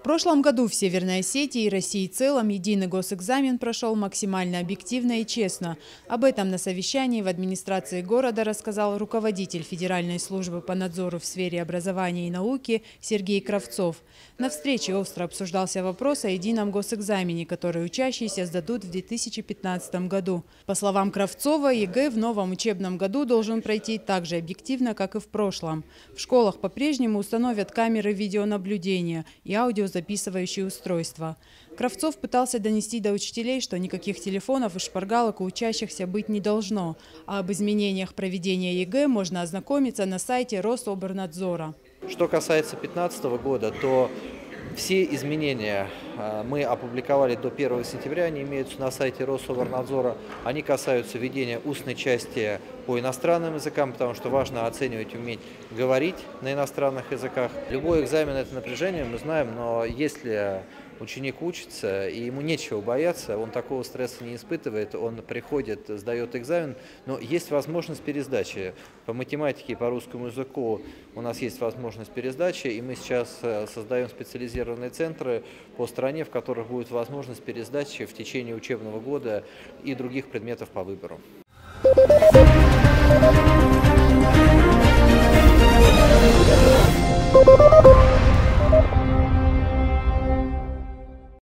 В прошлом году в Северной Осетии и России в целом единый госэкзамен прошел максимально объективно и честно. Об этом на совещании в администрации города рассказал руководитель Федеральной службы по надзору в сфере образования и науки Сергей Кравцов. На встрече остро обсуждался вопрос о едином госэкзамене, который учащиеся сдадут в 2015 году. По словам Кравцова, ЕГЭ в новом учебном году должен пройти так же объективно, как и в прошлом. В школах по-прежнему установят камеры видеонаблюдения и аудиозаписывающие устройства. Кравцов пытался донести до учителей, что никаких телефонов и шпаргалок у учащихся быть не должно, а об изменениях проведения ЕГЭ можно ознакомиться на сайте Рособорнадзора. Что касается 2015 года, то все изменения мы опубликовали до 1 сентября, они имеются на сайте Рособорнадзора. Они касаются введения устной части по иностранным языкам, потому что важно оценивать, уметь говорить на иностранных языках. Любой экзамен – это напряжение, мы знаем, но если ученик учится и ему нечего бояться, он такого стресса не испытывает, он приходит, сдает экзамен, но есть возможность пересдачи. По математике и по русскому языку у нас есть возможность пересдачи, и мы сейчас создаем специализированные центры по стране, в которых будет возможность пересдачи в течение учебного года и других предметов по выбору. Thank you.